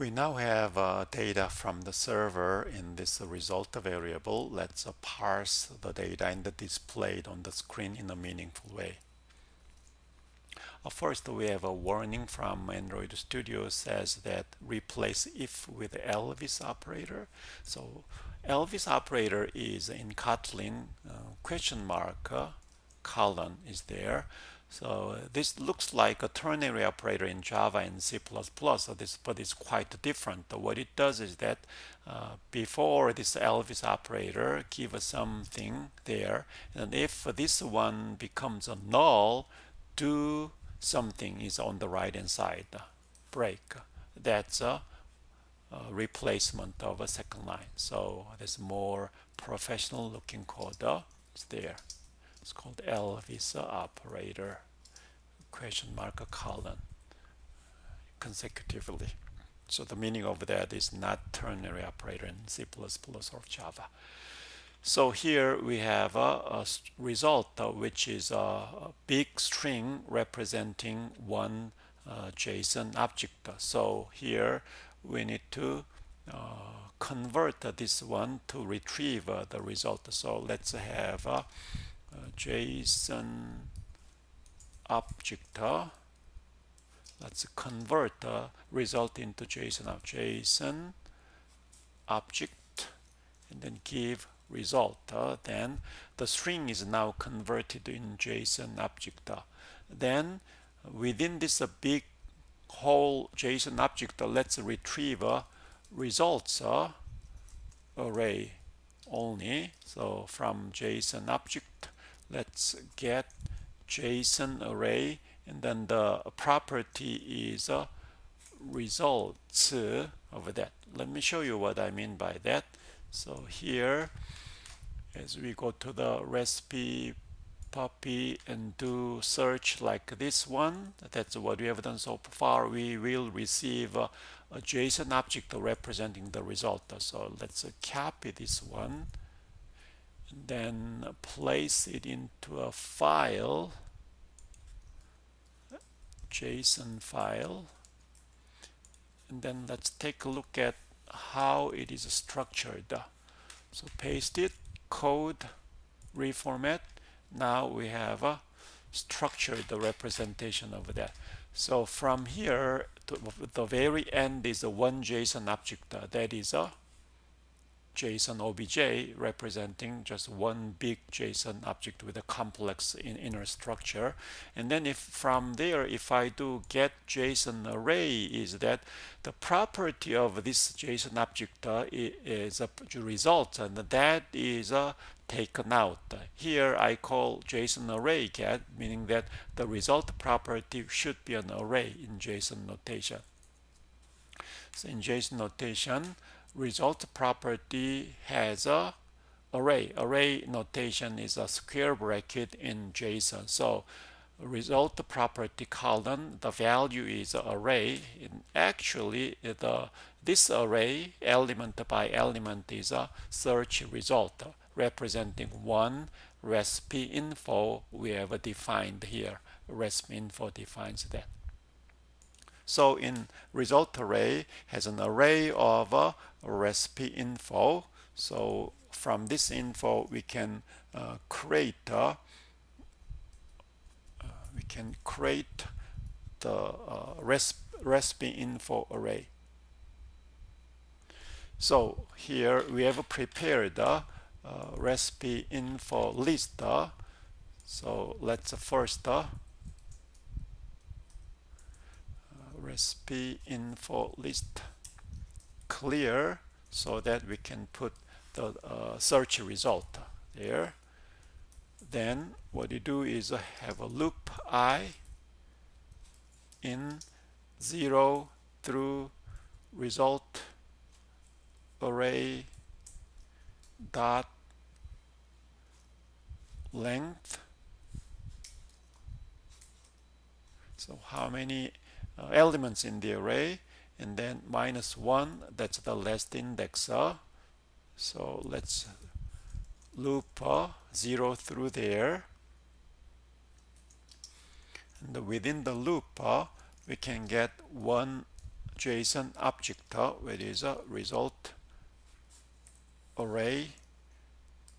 We now have data from the server in this result variable. Let's parse the data and display it on the screen in a meaningful way. First, we have a warning from Android Studio says that replace if with Elvis operator. So Elvis operator is in Kotlin question mark colon is there. So this looks like a ternary operator in Java and C++, but it's quite different. What it does is that before this Elvis operator give us something there, and if this one becomes a null, do something is on the right hand side, break. That's replacement of a second line. So there's more professional looking code is there. It's called Elvis operator, question mark colon, consecutively. So the meaning of that is not ternary operator in C++ or Java. So here we have a result which is a big string representing one JSON object. So here we need to convert this one to retrieve the result. So let's have a JSON object. Let's convert the result into JSON object and then give result. Then the string is now converted in JSON object. Then within this big whole JSON object, let's retrieve results array only. So from JSON object, let's get JSON array, and then the property is results of that. Let me show you what I mean by that. So here, as we go to the recipe puppy and do search like this one, that's what we have done so far, we will receive a JSON object representing the result. So let's copy this one and then place it into a file, JSON file, and then let's take a look at how it is structured. So paste it, code, reformat. Now we have a structured representation of that. So from here to the very end is a one JSON object. That is a JSON OBJ representing just one big JSON object with a complex inner structure. And then if from there, if I do get JSON array, is that the property of this JSON object is a result, and that is taken out. Here I call JSON array get, meaning that the result property should be an array in JSON notation. So in JSON notation, result property has a array. Array notation is a square bracket in JSON. So result property colon, the value is array. And actually, this array element by element is a search result representing one recipe info we have defined here. Recipe info defines that. So in result array has an array of recipe info. So from this info we can create the recipe info array. So here we have prepared the recipe info list. So let's first recipe info list clear so that we can put the search result there. Then what you do is have a loop I in 0 through result array dot length. So how many elements in the array, and then -1, that's the last index. So let's loop 0 through there, and within the loop we can get one JSON object, which is a result array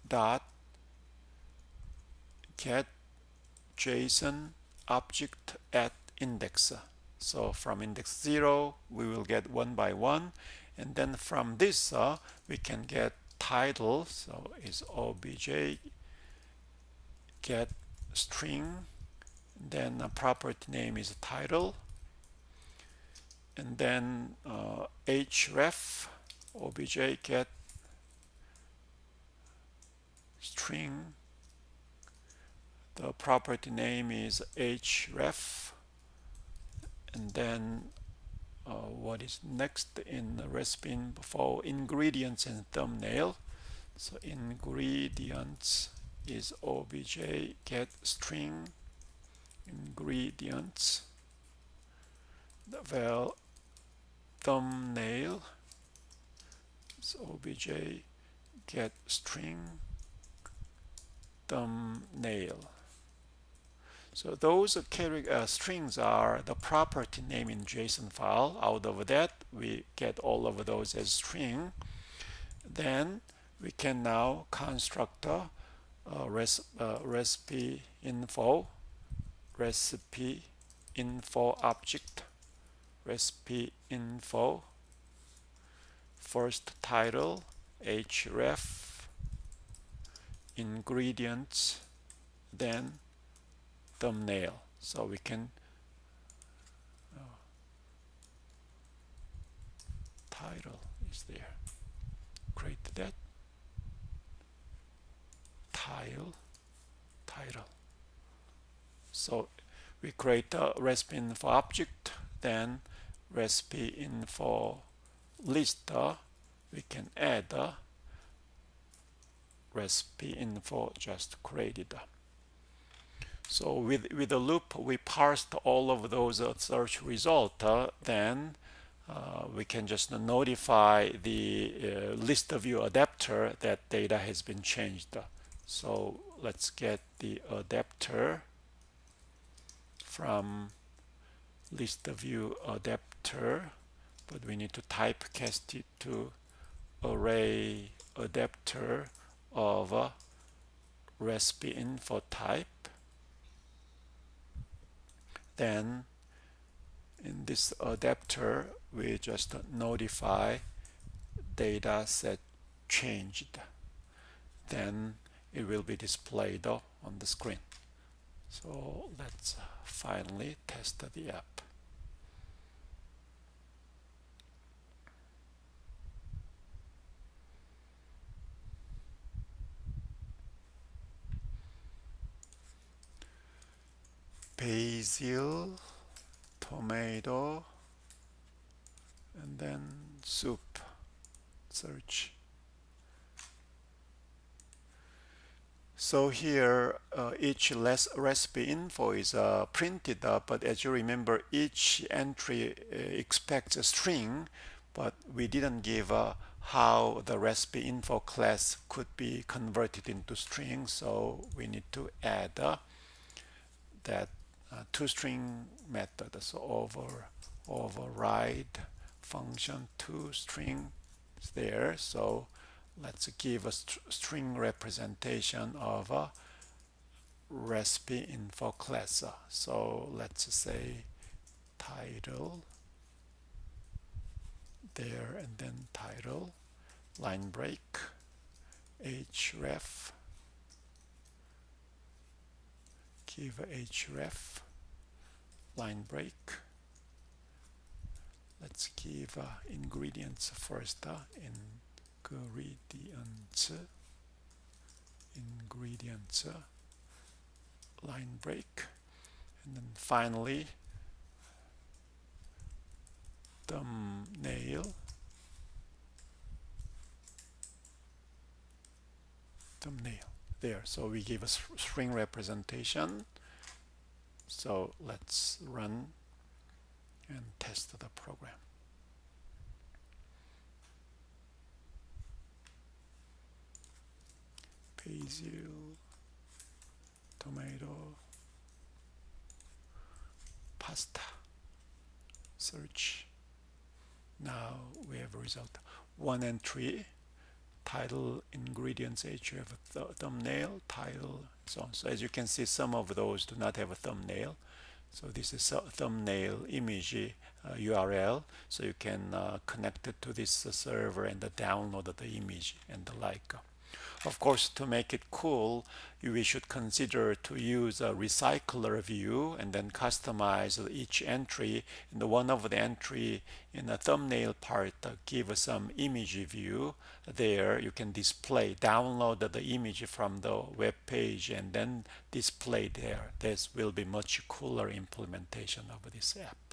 dot get JSON object at index. So from index 0 we will get one by one, and then from this we can get title. So is obj get string, then a property name is title, and then href obj get string, the property name is href, and then what is next in the recipe for ingredients and thumbnail. So ingredients is obj get string ingredients, well thumbnail is obj get string thumbnail. So those strings are the property name in JSON file. Out of that we get all of those as string. Then we can now construct a recipe info object, recipe info, first title href ingredients, then thumbnail. So we can title is there, create that title. So we create a recipe info object, then recipe info list, we can add a recipe info just created. So with the loop we parsed all of those search results, then we can just notify the list view adapter that data has been changed. So let's get the adapter from list view adapter, but we need to typecast it to array adapter of recipe info type. Then in this adapter we just notify data set changed, then it will be displayed on the screen. So let's finally test the app. Basil, tomato, and then soup search. So here each recipe info is printed, but as you remember each entry expects a string, but we didn't give how the recipe info class could be converted into string, so we need to add that toString method. So override function toString is there. So let's give a string representation of a recipe info class. So let's say title there, and then title, line break, href, give href, line break. Let's give ingredients first, ingredients, line break, and then finally thumbnail, there. So we give a string representation. So let's run and test the program. Basil, tomato, pasta, search. Now we have a result. One entry, title, ingredients, href, thumbnail, title, so on. So as you can see, some of those do not have a thumbnail. So this is a thumbnail image URL. So you can connect it to this server and download the image and the like. Of course, to make it cool, we should consider to use a recycler view and then customize each entry. And one of the entry in the thumbnail part give some image view. There you can display, download the image from the web page and then display there. This will be much cooler implementation of this app.